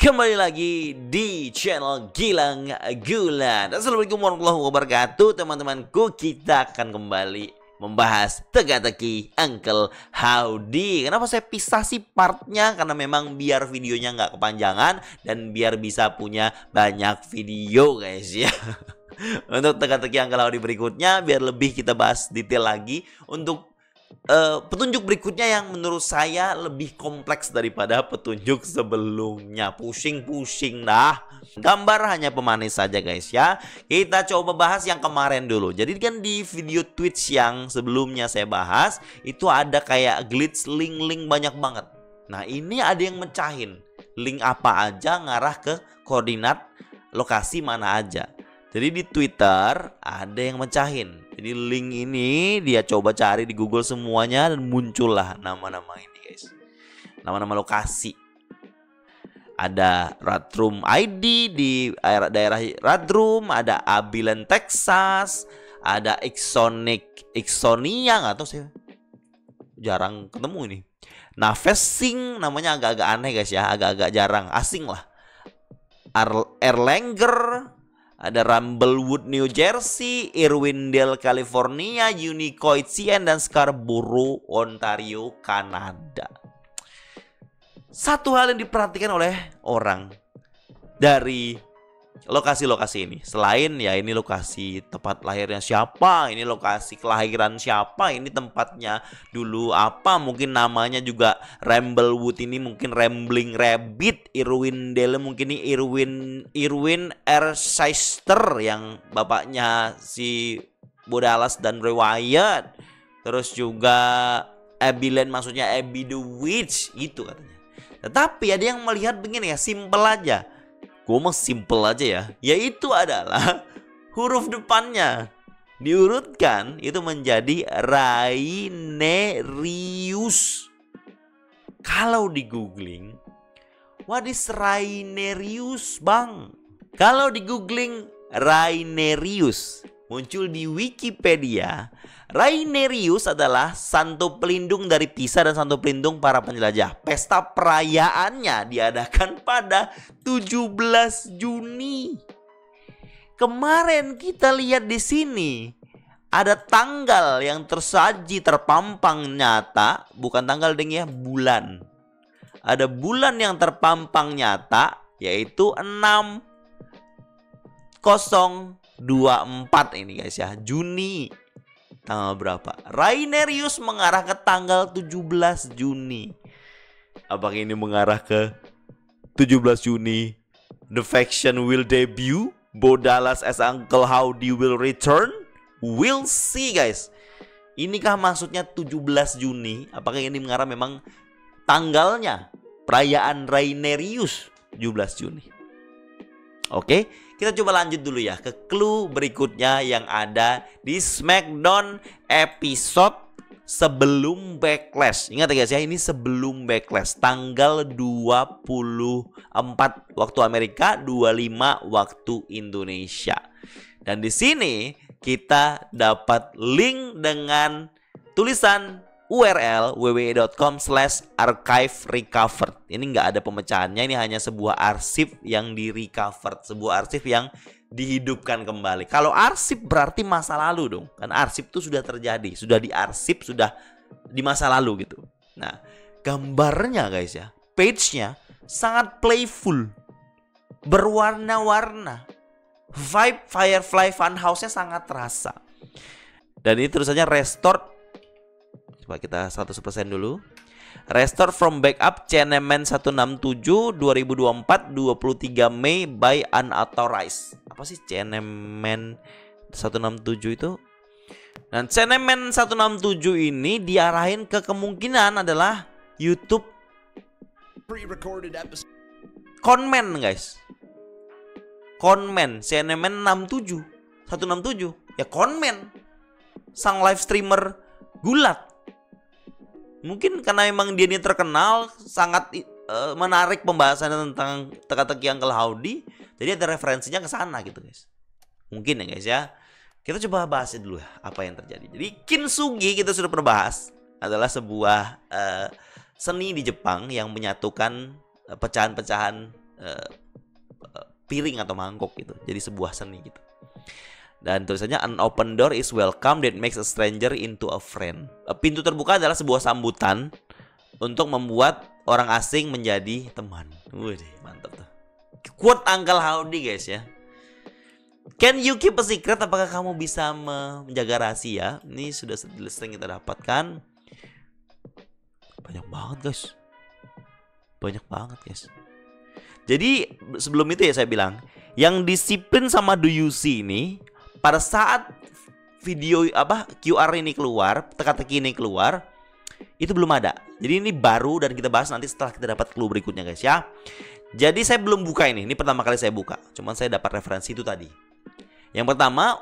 Kembali lagi di channel Gilang Gulat. Assalamualaikum warahmatullahi wabarakatuh. Teman-temanku, kita akan kembali membahas teka-teki Uncle Howdy. Kenapa saya pisah sih partnya? Karena memang biar videonya nggak kepanjangan dan biar bisa punya banyak video guys ya. Untuk teka-teki Uncle Howdy berikutnya, biar lebih kita bahas detail lagi. Untuk petunjuk berikutnya yang menurut saya lebih kompleks daripada petunjuk sebelumnya. Pusing-pusing dah. Gambar hanya pemanis saja guys ya. Kita coba bahas yang kemarin dulu. Jadi kan di video Twitch yang sebelumnya saya bahas, itu ada kayak glitch link-link banyak banget. Nah ini ada yang mecahin. Link apa aja ngarah ke koordinat lokasi mana aja. Jadi di Twitter ada yang mecahin. Jadi link ini dia coba cari di Google semuanya dan muncullah nama-nama ini guys. Nama-nama lokasi. Ada Radroom ID di daerah Radroom, ada Abilene Texas, ada Ixonia, nggak tahu saya. Jarang ketemu ini. Navesing namanya agak-agak aneh guys ya, agak-agag jarang, asing lah. Erlanger, ada Rumblewood, New Jersey, Irwindale, California, Unicoi, CN, dan Scarborough, Ontario, Kanada. Satu hal yang diperhatikan oleh orang dari lokasi-lokasi ini, selain ya ini lokasi tempat lahirnya siapa, ini lokasi kelahiran siapa, ini tempatnya dulu apa, mungkin namanya juga Rumblewood ini mungkin Rambling Rabbit, Irwindale mungkin ini Irwin R. Shyster yang bapaknya si Bodalas dan Ray Wyatt, terus juga Abilene maksudnya Abby the Witch gitu katanya. Tetapi ada yang melihat begini ya, simple aja. Gue mah simple aja ya. Yaitu adalah huruf depannya diurutkan itu menjadi Rhaenerius. Kalau di googling, what is Rhaenerius bang? Kalau di googling Rhaenerius, muncul di Wikipedia. Rhaenerius adalah santo pelindung dari Pisa dan santo pelindung para penjelajah. Pesta perayaannya diadakan pada 17 Juni. Kemarin kita lihat di sini ada tanggal yang tersaji terpampang nyata, bukan tanggal deng ya, bulan. Ada bulan yang terpampang nyata yaitu 6024 ini guys ya, Juni. Tanggal berapa? Rhaenerius mengarah ke tanggal 17 Juni. Apakah ini mengarah ke 17 Juni? The faction will debut. Bodalas as Uncle Howdy will return. We'll see guys. Inikah maksudnya 17 Juni? Apakah ini mengarah memang tanggalnya? Perayaan Rhaenerius 17 Juni. Oke, kita coba lanjut dulu ya ke clue berikutnya yang ada di Smackdown episode sebelum Backlash. Ingat ya guys ya, ini sebelum Backlash, tanggal 24 waktu Amerika, 25 waktu Indonesia. Dan di sini kita dapat link dengan tulisan URL www.com/archive-recovered. Ini nggak ada pemecahannya, ini hanya sebuah arsip yang di-recovered, sebuah arsip yang dihidupkan kembali. Kalau arsip berarti masa lalu dong, kan arsip itu sudah terjadi, sudah diarsip, sudah di masa lalu gitu. Nah, gambarnya guys ya, page-nya sangat playful, berwarna-warna, vibe Firefly Funhouse-nya sangat terasa. Dan ini tulisannya restore. Coba kita 100% dulu. Restore from backup Chinaman 167 2024 23 Mei by unauthorized. Apa sih Chinaman 167 itu? Dan Chinaman 167 ini diarahin ke kemungkinan adalah YouTube Conman guys. Conman Chinaman 167 ya, Conman sang live streamer gulat. Mungkin karena memang dia ini terkenal, sangat menarik pembahasannya tentang teka-teki Uncle Howdy, jadi ada referensinya ke sana gitu guys. Mungkin ya guys ya. Kita coba bahas dulu ya apa yang terjadi. Jadi kintsugi kita sudah pernah bahas, adalah sebuah seni di Jepang yang menyatukan pecahan-pecahan eh, piring atau mangkok gitu. Jadi sebuah seni gitu. Dan tulisannya an open door is welcome that makes a stranger into a friend. Pintu terbuka adalah sebuah sambutan untuk membuat orang asing menjadi teman. Wih, mantap tuh. Quote Uncle Howdy guys ya. Can you keep a secret? Apakah kamu bisa menjaga rahasia? Ini sudah sering kita dapatkan. Banyak banget guys. Banyak banget guys. Jadi sebelum itu ya saya bilang, yang disiplin sama do you see ini pada saat video QR ini keluar, teka-teki ini keluar, itu belum ada. Jadi ini baru dan kita bahas nanti setelah kita dapat clue berikutnya guys ya. Jadi saya belum buka ini pertama kali saya buka. Cuman saya dapat referensi itu tadi. Yang pertama,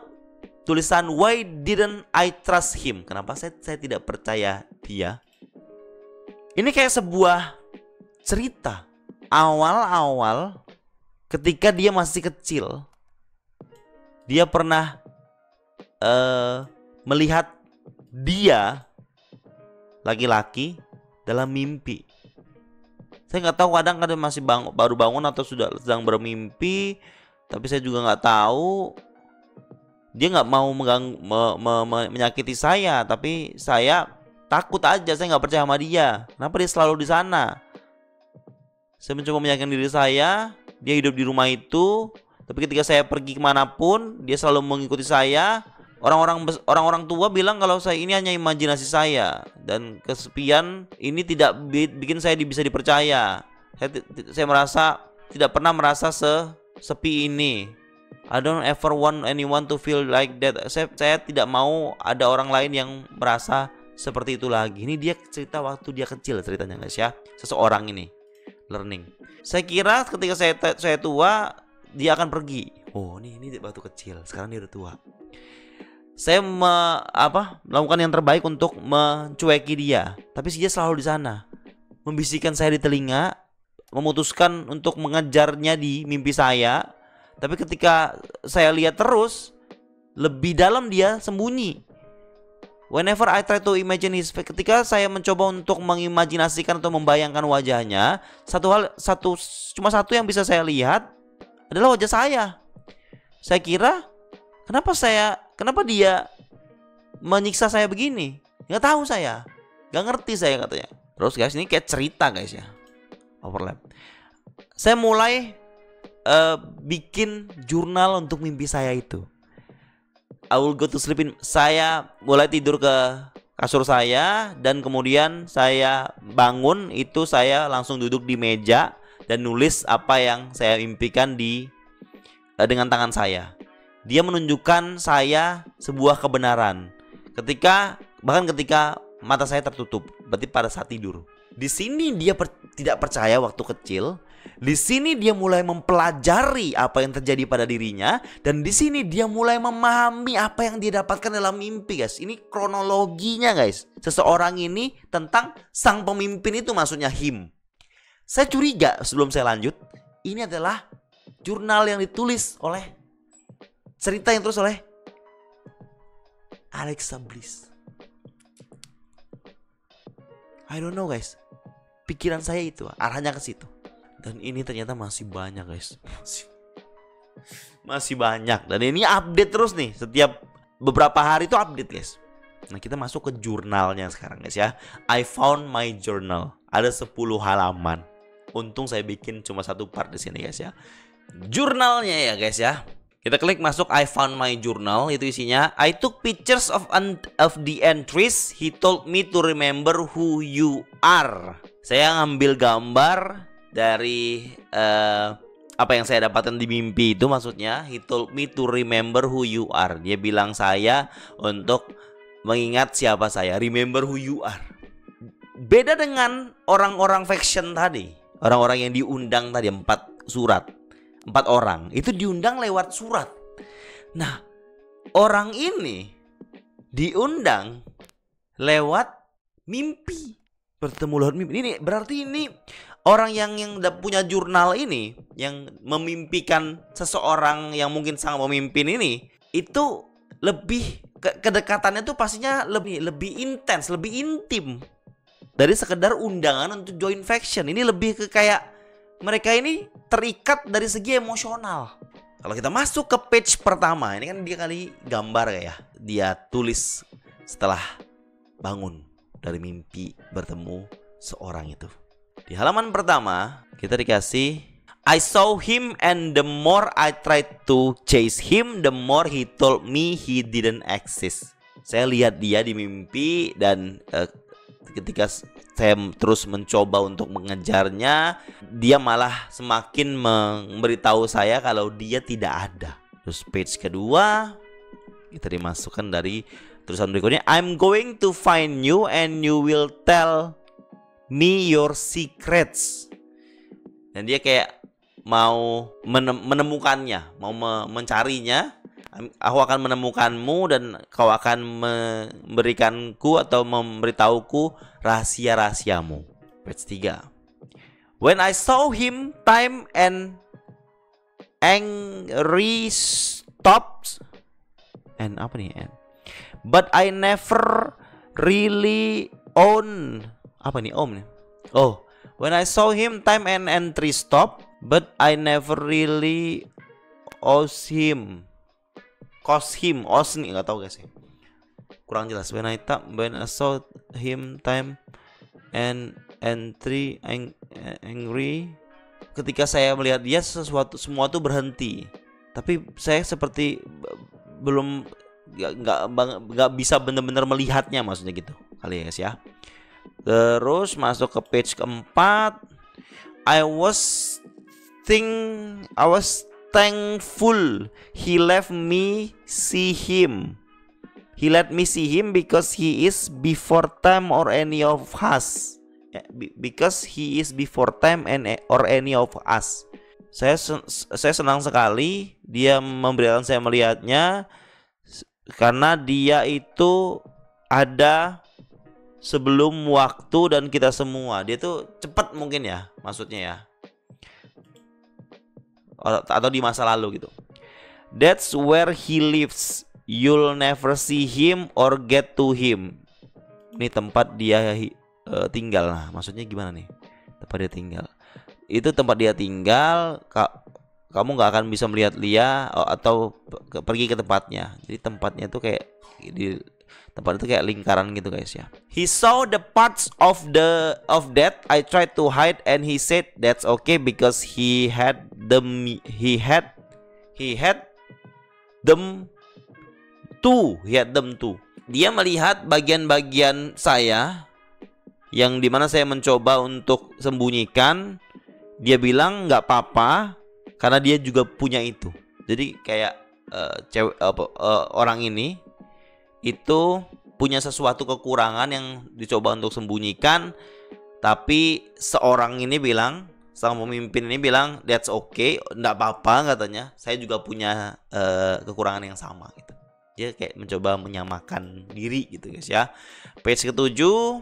tulisan why didn't I trust him? Kenapa saya tidak percaya dia? Ini kayak sebuah cerita awal-awal ketika dia masih kecil. Dia pernah melihat dia laki-laki dalam mimpi. Saya nggak tahu, kadang masih baru bangun atau sudah sedang bermimpi. Tapi saya juga nggak tahu. Dia nggak mau menyakiti saya, tapi saya takut aja. Saya nggak percaya sama dia. Kenapa dia selalu di sana? Saya mencoba meyakinkan diri saya, dia hidup di rumah itu. Tapi ketika saya pergi kemanapun, dia selalu mengikuti saya. Orang-orang tua bilang kalau saya ini hanya imajinasi saya, dan kesepian ini tidak bikin saya bisa dipercaya. Saya merasa tidak pernah merasa sepi ini. I don't ever want anyone to feel like that. Saya tidak mau ada orang lain yang merasa seperti itu lagi. Ini dia cerita waktu dia kecil ceritanya guys ya. Seseorang ini learning. Saya kira ketika saya tua dia akan pergi. Oh ini waktu kecil. Sekarang dia udah tua. Saya melakukan yang terbaik untuk mencueki dia. Tapi dia selalu di sana, membisikkan saya di telinga, memutuskan untuk mengejarnya di mimpi saya. Tapi ketika saya lihat terus, lebih dalam dia sembunyi. Whenever I try to imagine his face, ketika saya mencoba untuk mengimajinasikan atau membayangkan wajahnya, cuma satu yang bisa saya lihat adalah wajah saya. Saya kira, kenapa dia menyiksa saya begini? Nggak tahu saya, nggak ngerti saya katanya. Terus guys, ini kayak cerita guys ya, overlap. Saya mulai bikin jurnal untuk mimpi saya itu. I will go to sleep saya mulai tidur ke kasur saya, dan kemudian saya bangun itu saya langsung duduk di meja dan nulis apa yang saya impikan dengan tangan saya. Dia menunjukkan saya sebuah kebenaran bahkan ketika mata saya tertutup, berarti pada saat tidur. Di sini dia tidak percaya waktu kecil. Di sini dia mulai mempelajari apa yang terjadi pada dirinya, dan di sini dia mulai memahami apa yang dia dapatkan dalam mimpi, guys. Ini kronologinya, guys. Seseorang ini tentang sang pemimpin itu, maksudnya him. Saya curiga sebelum saya lanjut, ini adalah jurnal yang ditulis oleh cerita yang terus oleh Alexa Bliss. I don't know, guys. Pikiran saya itu arahnya ke situ. Dan ini ternyata masih banyak, guys. Masih banyak. Dan ini update terus nih. Setiap beberapa hari itu update, guys. Nah, kita masuk ke jurnalnya sekarang, guys ya. I found my journal. Ada 10 halaman. Untung saya bikin cuma satu part di sini, guys ya. Jurnalnya ya, guys ya. Kita klik masuk I found my journal. Itu isinya, I took pictures of the entries. He told me to remember who you are. Saya ngambil gambar dari apa yang saya dapatkan di mimpi itu, maksudnya he told me to remember who you are. Dia bilang saya untuk mengingat siapa saya. Remember who you are. Beda dengan orang-orang faction tadi. Orang-orang yang diundang tadi 4 surat. 4 orang itu diundang lewat surat. Nah, orang ini diundang lewat mimpi. Bertemu lewat mimpi. Ini berarti ini orang yang punya jurnal ini, yang memimpikan seseorang yang mungkin sang pemimpin ini, itu lebih kedekatannya tuh pastinya lebih intens, lebih intim dari sekedar undangan untuk join faction. Ini lebih ke kayak mereka ini terikat dari segi emosional. Kalau kita masuk ke page pertama, ini kan dia kali gambar kayak dia tulis setelah bangun dari mimpi bertemu seorang itu. Di halaman pertama kita dikasih, I saw him and the more I tried to chase him, the more he told me he didn't exist. Saya lihat dia di mimpi dan ketika saya terus mencoba untuk mengejarnya, dia malah semakin memberitahu saya kalau dia tidak ada. Terus page kedua kita dimasukkan dari tulisan berikutnya, I'm going to find you and you will tell me your secrets. Dan dia kayak mau menemukannya, mau mencarinya. Aku akan menemukanmu dan kau akan memberikanku atau memberitahuku rahasia-rahasiamu. Page 3. When I saw him, time and angry stopped. And apa nih? But I never really own. Apa nih om nih? Oh, when I saw him, time and entry stop, but I never really owes him. Cost him, os nih nggak tahu guys ya. Kurang jelas. When I saw him, time and entry angry. Ketika saya melihat dia, semua tuh berhenti. Tapi saya seperti belum nggak bisa benar-benar melihatnya, maksudnya gitu kali ya guys ya. Terus masuk ke page keempat. I was thankful he let me see him. He let me see him because he is before time or any of us. Because he is before time or any of us. Saya senang sekali dia memberikan saya melihatnya karena dia itu ada sebelum waktu dan kita semua. Dia tuh cepat mungkin ya, maksudnya ya. Atau di masa lalu gitu. That's where he lives. You'll never see him or get to him. Ini tempat dia tinggal. Nah, maksudnya gimana nih? Tempat dia tinggal. Itu tempat dia tinggal. Kamu nggak akan bisa melihat dia atau pergi ke tempatnya. Jadi tempatnya tuh kayak di tempat itu kayak lingkaran gitu guys ya. He saw the parts of that I tried to hide and he said that's okay because he had them too. Dia melihat bagian-bagian saya yang dimana saya mencoba untuk sembunyikan. Dia bilang nggak apa-apa karena dia juga punya itu. Jadi kayak orang ini itu punya sesuatu kekurangan yang dicoba untuk sembunyikan, tapi seorang ini bilang, sang pemimpin ini bilang that's okay, enggak apa-apa katanya. Saya juga punya kekurangan yang sama gitu. Dia kayak mencoba menyamakan diri gitu guys ya. Page ketujuh,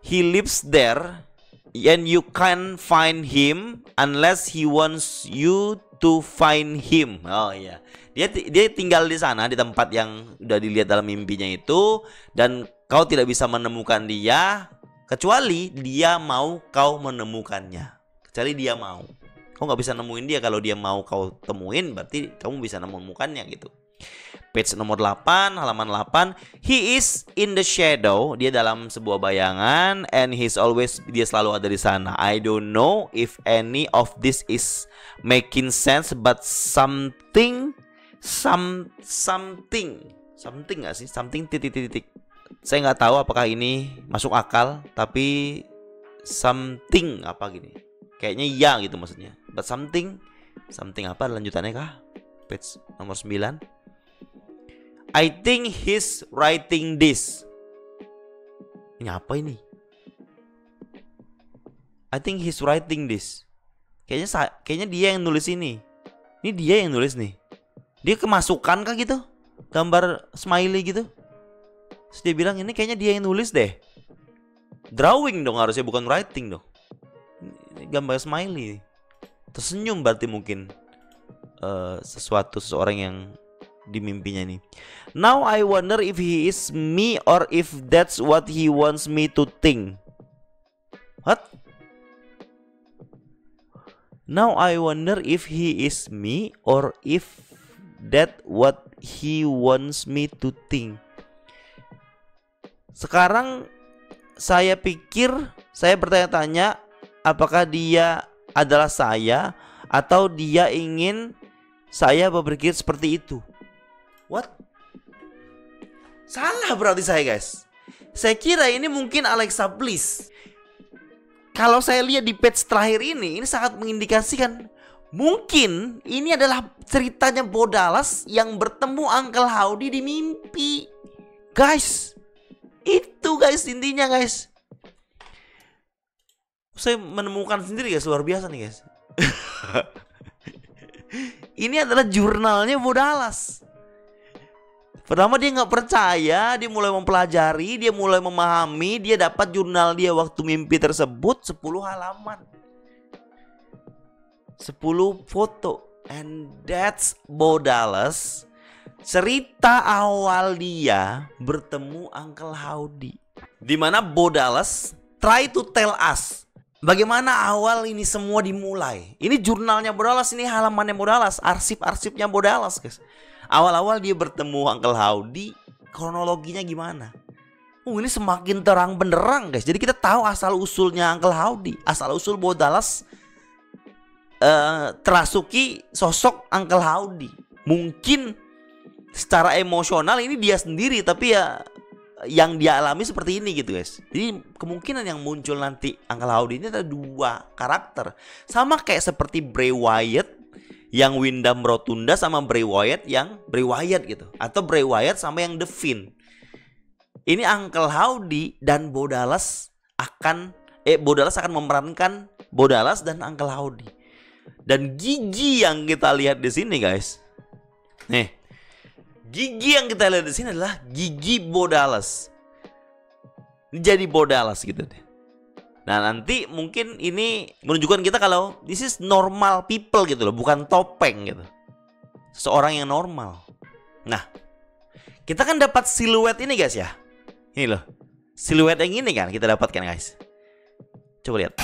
he lives there and you can't find him unless he wants you to find him. Oh iya. Dia tinggal di sana, di tempat yang udah dilihat dalam mimpinya itu, dan kau tidak bisa menemukan dia kecuali dia mau kau menemukannya. Kecuali dia mau. Kau nggak bisa nemuin dia. Kalau dia mau kau temuin, berarti kamu bisa menemukannya gitu. Page nomor 8, halaman 8. He is in the shadow. Dia dalam sebuah bayangan, and dia selalu ada di sana. I don't know if any of this is making sense, but something nggak sih? Something titik. Saya nggak tahu apakah ini masuk akal, tapi something apa gini? Kayaknya ya gitu maksudnya. But something apa lanjutannya kah? Page nomor 9. I think he's writing this. Ini apa ini? I think he's writing this. Kayaknya dia yang nulis ini. Ini dia yang nulis nih. Dia kemasukan kah gitu? Gambar smiley gitu. Terus dia bilang ini kayaknya dia yang nulis deh. Drawing dong harusnya, bukan writing dong. Ini gambar smiley. Tersenyum berarti mungkin seseorang yang di mimpinya ini. Now I wonder if he is me or if that's what he wants me to think. What? Now I wonder if he is me or if that what he wants me to think. Sekarang saya pikir, saya bertanya-tanya, apakah dia adalah saya atau dia ingin saya berpikir seperti itu. What? Salah berarti saya, guys. Saya kira ini mungkin Alexa Bliss. Kalau saya lihat di page terakhir ini sangat mengindikasikan mungkin ini adalah ceritanya Bo Dallas yang bertemu Uncle Howdy di mimpi. Guys, itu guys intinya guys. Saya menemukan sendiri guys, luar biasa nih guys. Ini adalah jurnalnya Bo Dallas. Pertama dia nggak percaya, dia mulai mempelajari, dia mulai memahami, dia dapat jurnal dia waktu mimpi tersebut 10 halaman. 10 foto. And that's Bo Dallas. Cerita awal dia bertemu Uncle Howdy. Dimana Bo Dallas try to tell us bagaimana awal ini semua dimulai. Ini jurnalnya Bo Dallas, ini halamannya Bo Dallas, arsip-arsipnya Bo Dallas guys. Awal-awal dia bertemu Uncle Howdy, kronologinya gimana? Ini semakin terang benderang guys. Jadi kita tahu asal usulnya Uncle Howdy, asal usul Bo Dallas terasuki sosok Uncle Howdy. Mungkin secara emosional ini dia sendiri, tapi ya yang dia alami seperti ini gitu guys. Jadi kemungkinan yang muncul nanti Uncle Howdy ini ada 2 karakter. Sama kayak seperti Bray Wyatt yang Wyndham Rotunda sama Bray Wyatt yang Bray Wyatt gitu. Atau Bray Wyatt sama yang The Fiend. Ini Uncle Howdy dan Bo Dallas akan memerankan Bo Dallas dan Uncle Howdy. Dan gigi yang kita lihat di sini guys. Nih. Gigi yang kita lihat di sini adalah gigi Bo Dallas. Ini jadi Bo Dallas gitu deh. Nah nanti mungkin ini menunjukkan kita kalau this is normal people gitu loh, bukan topeng gitu. Seseorang yang normal. Nah kita kan dapat siluet ini guys ya. Ini loh, siluet yang ini kan kita dapatkan guys. Coba lihat.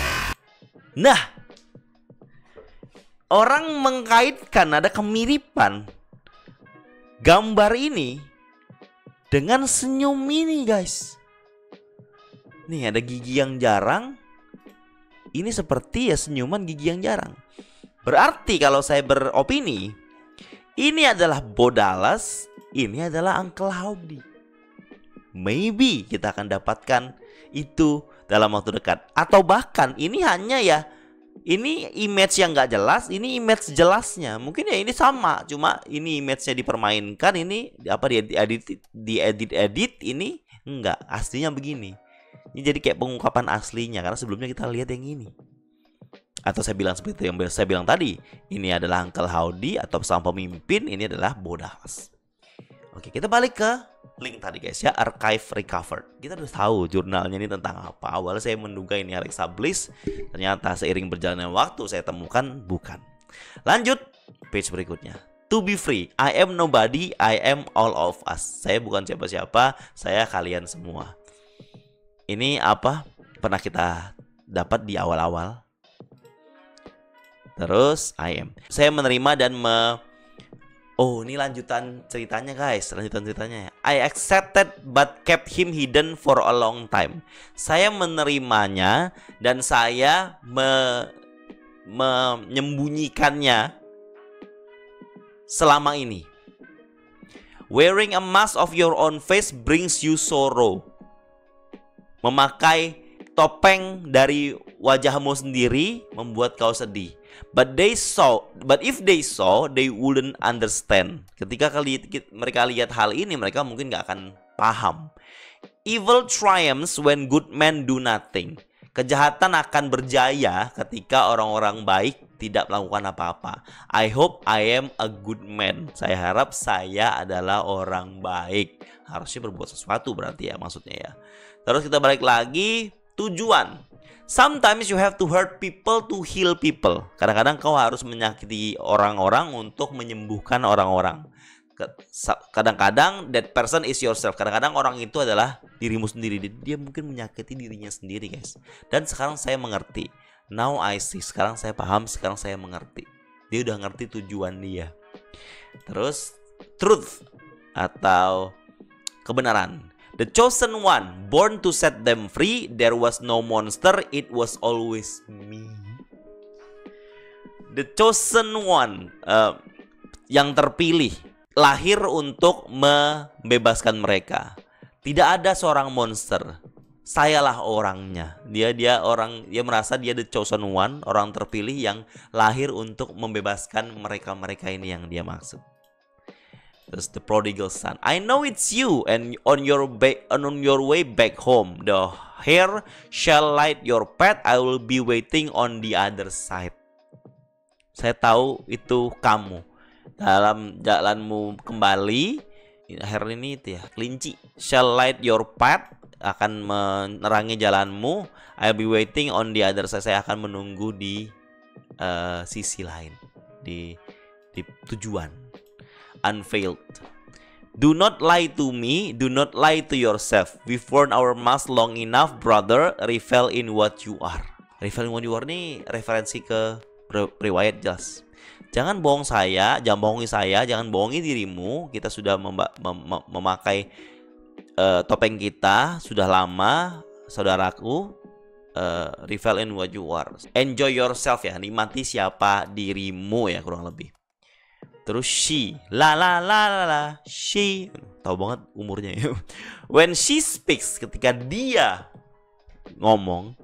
Nah orang mengkaitkan ada kemiripan gambar ini dengan senyum ini guys. Nih ada gigi yang jarang. Ini seperti ya senyuman gigi yang jarang. Berarti kalau saya beropini, ini adalah Bo Dallas, ini adalah Uncle Howdy. Maybe kita akan dapatkan itu dalam waktu dekat. Atau bahkan ini hanya ya, ini image yang gak jelas, ini image jelasnya. Mungkin ya ini sama, cuma ini image-nya dipermainkan, ini apa diedit ini enggak, aslinya begini. Ini jadi kayak pengungkapan aslinya karena sebelumnya kita lihat yang ini. Atau saya bilang seperti yang saya bilang tadi, ini adalah Uncle Howdy atau sang pemimpin, ini adalah Bo Dallas. Oke, kita balik ke link tadi guys ya, archive recovered. Kita udah tahu jurnalnya ini tentang apa. Awalnya saya menduga ini Alexa Bliss, ternyata seiring berjalannya waktu saya temukan bukan. Lanjut page berikutnya. To be free, I am nobody, I am all of us. Saya bukan siapa-siapa, saya kalian semua. Ini apa pernah kita dapat di awal-awal. Terus I am. Saya menerima dan oh ini lanjutan ceritanya guys. Lanjutan ceritanya. I accepted but kept him hidden for a long time. Saya menerimanya dan saya menyembunyikannya selama ini. Wearing a mask of your own face brings you sorrow. Memakai topeng dari wajahmu sendiri membuat kau sedih. But if they saw, they wouldn't understand. Ketika mereka lihat hal ini, mereka mungkin gak akan paham. Evil triumphs when good men do nothing. Kejahatan akan berjaya ketika orang-orang baik tidak melakukan apa-apa. I hope I am a good man. Saya harap saya adalah orang baik. Harusnya berbuat sesuatu berarti ya maksudnya ya. Terus kita balik lagi, tujuan. Sometimes you have to hurt people to heal people. Kadang-kadang kau harus menyakiti orang-orang untuk menyembuhkan orang-orang. Kadang-kadang that person is yourself. Kadang-kadang orang itu adalah dirimu sendiri. Dia mungkin menyakiti dirinya sendiri guys. Dan sekarang saya mengerti. Now I see. Sekarang saya paham, sekarang saya mengerti. Dia udah ngerti tujuan dia. Terus truth atau kebenaran. The chosen one, born to set them free. There was no monster, it was always me. The chosen one, yang terpilih, lahir untuk membebaskan mereka. Tidak ada seorang monster. Sayalah orangnya. Dia merasa dia the chosen one, orang terpilih yang lahir untuk membebaskan mereka-mereka ini yang dia maksud. Terus the prodigal son. I know it's you, and on your way back home, the hare shall light your path. I will be waiting on the other side. Saya tahu itu kamu. Dalam jalanmu kembali, hare ini itu ya, kelinci. Shall light your path, akan menerangi jalanmu. I'll be waiting on the other side. Saya akan menunggu di sisi lain, di tujuan. Unveiled. Do not lie to me, do not lie to yourself. We've worn our mask long enough, brother. Revel in what you are. Revel in what you are ini referensi ke riwayat jelas. Jangan bohong saya, jangan bohongi saya, jangan bohongi dirimu. Kita sudah memakai topeng kita sudah lama, saudaraku. Revel in what you are. Enjoy yourself ya, nikmati siapa dirimu ya, kurang lebih. Terus she, she, tahu banget umurnya ya. When she speaks, ketika dia ngomong,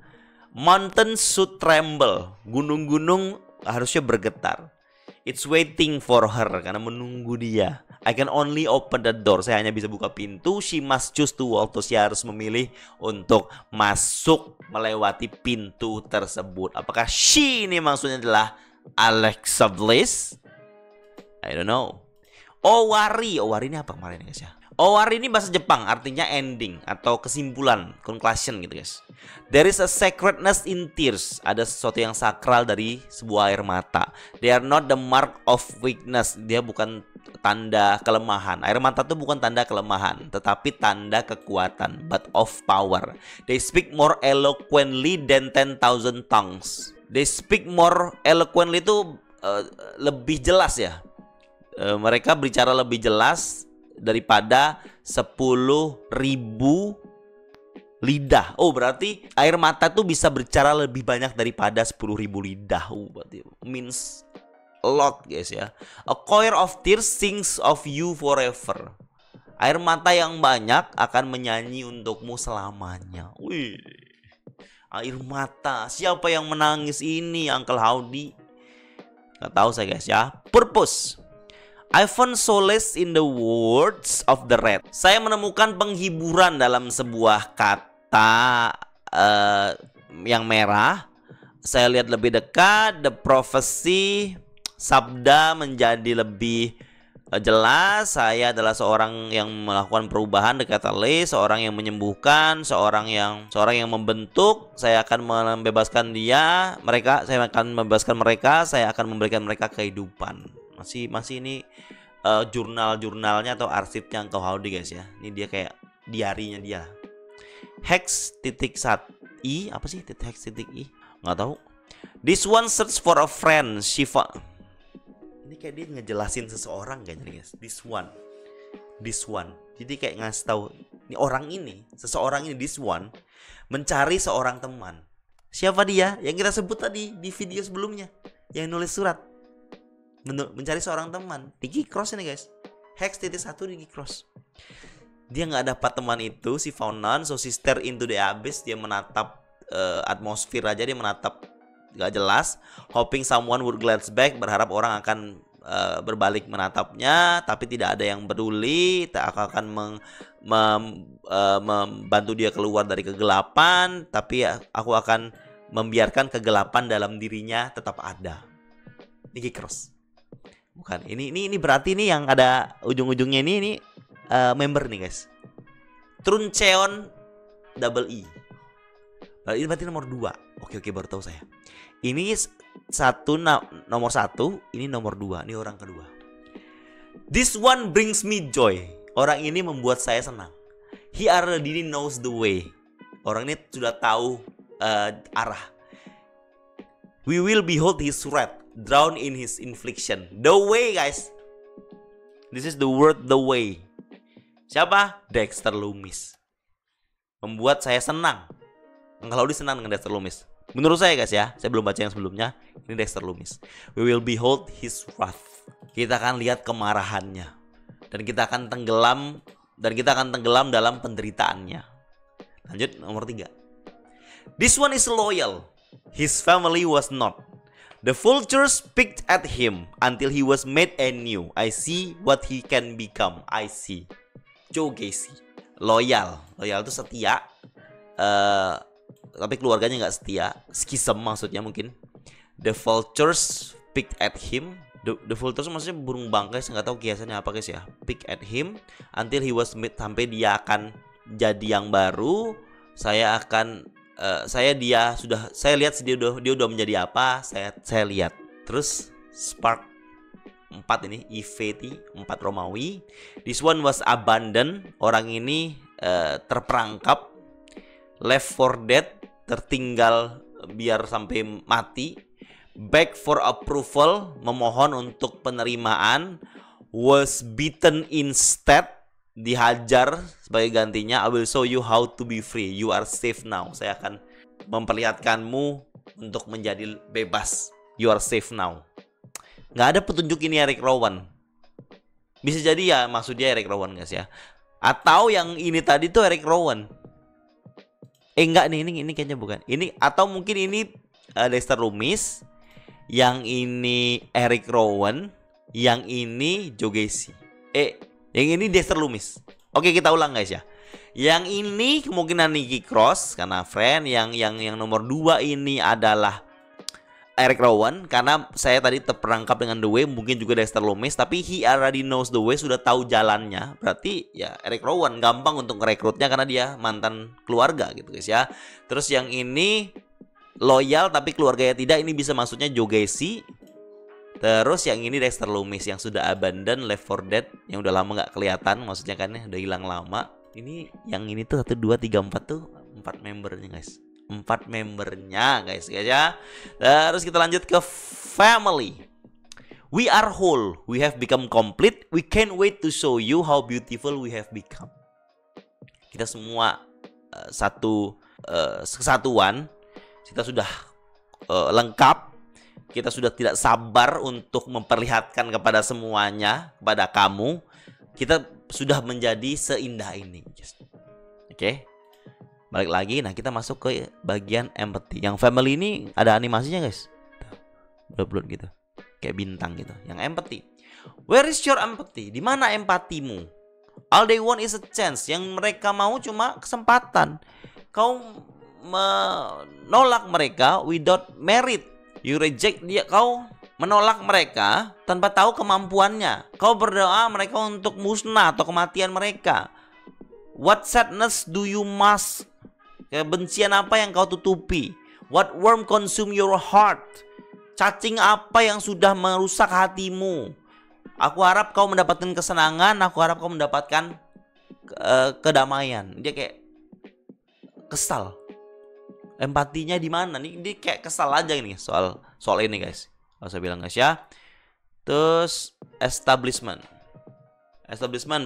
mountain should tremble, gunung-gunung harusnya bergetar. It's waiting for her, karena menunggu dia. I can only open the door, saya hanya bisa buka pintu. She must choose to walk, dia harus memilih untuk masuk melewati pintu tersebut. Apakah she ini maksudnya adalah Alexa Bliss? I don't know. Owari ini apa kemarin guys ya? Owari ini bahasa Jepang, artinya ending atau kesimpulan, conclusion gitu guys. There is a sacredness in tears. Ada sesuatu yang sakral dari sebuah air mata. They are not the mark of weakness. Dia bukan tanda kelemahan. Air mata itu bukan tanda kelemahan, tetapi tanda kekuatan, but of power. They speak more eloquently than 10,000 tongues. They speak more eloquently itu lebih jelas ya. Mereka berbicara lebih jelas daripada 10.000 lidah. Oh, berarti air mata tuh bisa berbicara lebih banyak daripada 10.000 lidah. Berarti means a lot guys ya. A choir of tears sings of you forever. Air mata yang banyak akan menyanyi untukmu selamanya. Wih, air mata. Siapa yang menangis ini, Uncle Howdy? Gak tahu saya guys ya. Purpose. I found solace in the words of the red. Saya menemukan penghiburan dalam sebuah kata yang merah. Saya lihat lebih dekat. The prophecy, sabda menjadi lebih jelas. Saya adalah seorang yang melakukan perubahan, the catalyst, seorang yang menyembuhkan, seorang yang membentuk. Saya akan membebaskan saya akan membebaskan mereka. Saya akan memberikan mereka kehidupan. Masih ini jurnalnya atau arsipnya Uncle Howdy guys ya. Ini dia kayak diarinya dia. Hex.i apa sih? Hex.i nggak tahu. This one search for a friend. Shiva. Ini kayak dia ngejelasin seseorang kayaknya guys. This one. Jadi kayak ngasih tahu ini orang ini, seseorang ini, this one mencari seorang teman. Siapa dia? Yang kita sebut tadi di video sebelumnya, yang nulis surat. Mencari seorang teman. Digi Cross ini guys. Hex.1 Digi Cross. Dia nggak dapat teman itu, si found none, so she stare into the abyss. Dia menatap atmosfer aja, dia menatap nggak jelas. Hoping someone would glance back, berharap orang akan berbalik menatapnya, tapi tidak ada yang peduli. Tak akan membantu dia keluar dari kegelapan, tapi aku akan membiarkan kegelapan dalam dirinya tetap ada. Digi Cross. Bukan, ini berarti nih yang ada ujung-ujungnya ini member nih guys. Truncheon double E. Ini berarti nomor 2. Oke, baru tahu saya. Ini nomor 1, ini nomor 2, ini orang kedua. This one brings me joy. Orang ini membuat saya senang. He already knows the way. Orang ini sudah tahu arah. We will behold his wrath, drown in his infliction. The way, guys. This is the word the way. Siapa? Dexter Lumis. Membuat saya senang. Uncle Howdy senang dengan Dexter Lumis. Menurut saya guys ya, saya belum baca yang sebelumnya. Ini Dexter Lumis. We will behold his wrath. Kita akan lihat kemarahannya. Dan kita akan tenggelam dalam penderitaannya. Lanjut nomor 3. This one is loyal. His family was not. The vultures picked at him until he was made anew. I see what he can become. I see. Joe Gacy. Loyal. Loyal itu setia. Tapi keluarganya nggak setia. Schism maksudnya mungkin. The vultures picked at him. The vultures maksudnya burung bangkai. Saya nggak tahu kiasannya apa guys ya. Pick at him until he was made. Sampai dia akan jadi yang baru. Saya lihat dia udah menjadi apa. Saya lihat. Terus Spark 4 ini EVT 4 Romawi. This one was abandoned. Orang ini terperangkap. Left for dead, tertinggal biar sampai mati. Beg for approval, memohon untuk penerimaan. Was beaten instead, dihajar sebagai gantinya. I will show you how to be free. You are safe now. Saya akan memperlihatkanmu untuk menjadi bebas. You are safe now. Nggak ada petunjuk ini Eric Rowan. Bisa jadi ya maksudnya Eric Rowan guys ya. Atau yang ini tadi tuh Eric Rowan. Enggak nih, ini kayaknya bukan. Ini atau mungkin ini Dexter Lumis. Yang ini Eric Rowan. Yang ini Joe Gacy. Yang ini Dexter Lumis. Oke, kita ulang guys ya. Yang ini kemungkinan Nikki Cross karena friend. Yang nomor 2 ini adalah Eric Rowan karena saya tadi terperangkap dengan The Way, mungkin juga Dexter Lumis, tapi he already knows the way, sudah tahu jalannya. Berarti ya Eric Rowan gampang untuk ngerekrutnya karena dia mantan keluarga gitu guys ya. Terus yang ini loyal tapi keluarganya tidak, ini bisa maksudnya Joe Gacy. Terus yang ini Dexter Lumis yang sudah abandon, left for dead, yang udah lama nggak kelihatan, maksudnya kan ya udah hilang lama. Ini yang ini tuh 1 2 3 4 tuh 4 membernya guys. 4 membernya guys ya. Terus kita lanjut ke family. We are whole. We have become complete. We can't wait to show you how beautiful we have become. Kita semua satu kesatuan. Kita sudah lengkap. Kita sudah tidak sabar untuk memperlihatkan kepada semuanya, kepada kamu. Kita sudah menjadi seindah ini. Oke. Balik lagi, nah kita masuk ke bagian empathy. Yang family ini ada animasinya guys. Blood gitu. Kayak bintang gitu. Yang empathy. Where is your empathy? Di mana empatimu? All they want is a chance. Yang mereka mau cuma kesempatan. Kau menolak mereka without merit. You reject dia. Kau menolak mereka tanpa tahu kemampuannya. Kau berdoa mereka untuk musnah atau kematian mereka. What sadness do you mask? Kebencian apa yang kau tutupi? What worm consume your heart? Cacing apa yang sudah merusak hatimu? Aku harap kau mendapatkan kesenangan. Aku harap kau mendapatkan kedamaian. Dia kayak kesal. Empatinya di mana nih? Dia kayak kesal aja nih soal ini guys. Kalau saya bilang guys ya. Terus establishment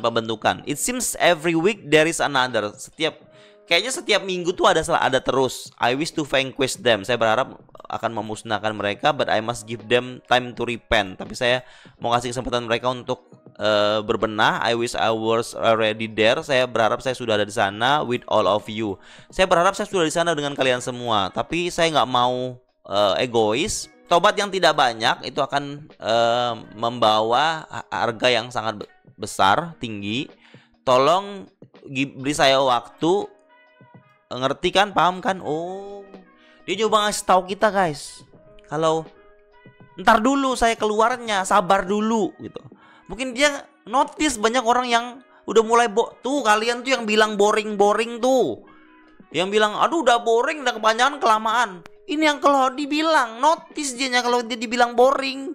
pembentukan. It seems every week there is another. Kayaknya setiap minggu tuh ada terus. I wish to vanquish them. Saya berharap akan memusnahkan mereka, but I must give them time to repent. Tapi saya mau kasih kesempatan mereka untuk berbenah. I wish I was already there. Saya berharap saya sudah ada di sana with all of you. Saya berharap saya sudah di sana dengan kalian semua. Tapi saya nggak mau egois. Tobat yang tidak banyak itu akan membawa harga yang sangat besar, tinggi. Tolong beri saya waktu. Ngerti kan? Paham kan? Oh, dia coba ngasih tahu kita guys. Kalau ntar dulu saya keluarnya, sabar dulu gitu. Mungkin dia notice banyak orang yang udah mulai tuh kalian tuh yang bilang boring tuh. Yang bilang aduh udah boring, udah kepanjangan kelamaan. Ini yang kalau dibilang notice dianya kalau dia dibilang boring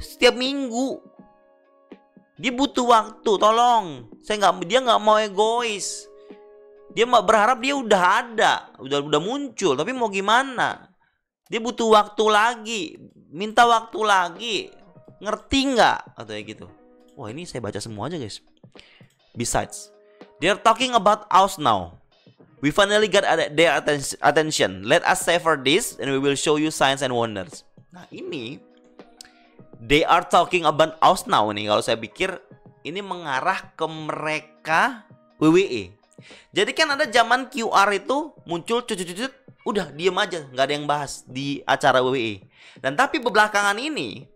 setiap minggu. Dia butuh waktu, tolong. Dia nggak mau egois. Dia berharap dia udah ada, udah muncul, tapi mau gimana? Dia butuh waktu lagi, minta waktu lagi. Ngerti nggak? Katanya gitu. Wah, ini saya baca semua aja guys. Besides, they're talking about us now. We finally got their attention. Let us savor this and we will show you signs and wonders. Nah ini, they are talking about us now nih. Kalau saya pikir ini mengarah ke mereka WWE. Jadi kan ada zaman QR itu muncul cucut-cucut, udah diem aja, nggak ada yang bahas di acara WWE. Dan tapi belakangan ini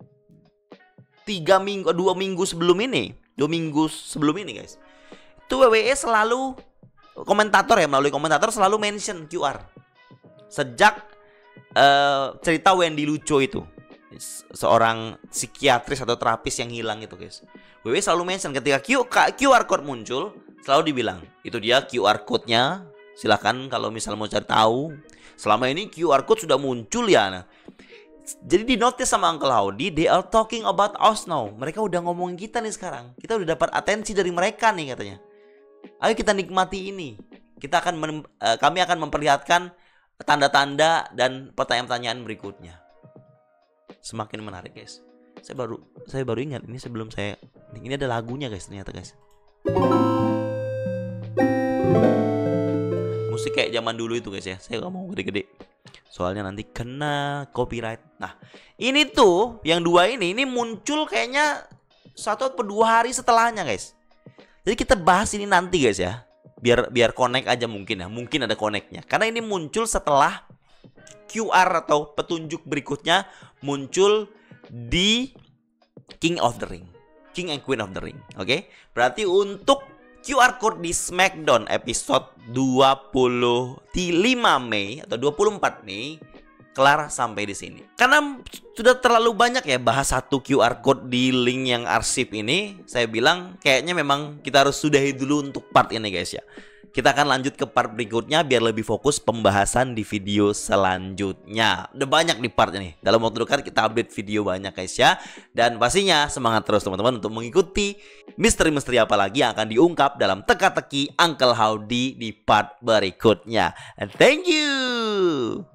2 minggu sebelum ini guys, itu WWE selalu komentator ya, melalui komentator selalu mention QR. Sejak cerita Wendy Luco itu, seorang psikiatris atau terapis yang hilang itu guys, WWE selalu mention ketika QR code muncul, selalu dibilang itu dia QR code-nya. Silahkan kalau misal mau cari tahu. Selama ini QR code sudah muncul ya. Nah, jadi di notice sama Uncle Howdy, they are talking about us now. Mereka udah ngomongin kita nih sekarang. Kita udah dapat atensi dari mereka nih katanya. Ayo kita nikmati ini. Kami akan memperlihatkan tanda-tanda dan pertanyaan-pertanyaan berikutnya. Semakin menarik guys. Saya baru ingat ini sebelum ini ada lagunya guys ternyata guys. Musik kayak zaman dulu itu guys ya. Saya gak mau gede-gede, soalnya nanti kena copyright. Nah ini tuh yang dua ini muncul kayaknya 1 atau 2 hari setelahnya guys. Jadi kita bahas ini nanti guys ya. Biar connect aja mungkin ya. Mungkin ada connectnya. Karena ini muncul setelah QR atau petunjuk berikutnya muncul di King of the Ring, King and Queen of the Ring. Oke? Berarti untuk QR code di SmackDown episode 25 Mei atau 24 Mei kelar sampai di sini. Karena sudah terlalu banyak ya bahas satu QR code di link yang arsip ini, saya bilang kayaknya memang kita harus sudahi dulu untuk part ini guys ya. Kita akan lanjut ke part berikutnya biar lebih fokus pembahasan di video selanjutnya. Udah banyak di part ini. Dalam waktu dekat kita update video banyak guys ya. Dan pastinya semangat terus teman-teman untuk mengikuti misteri-misteri apa lagi yang akan diungkap dalam teka-teki Uncle Howdy di part berikutnya. And thank you.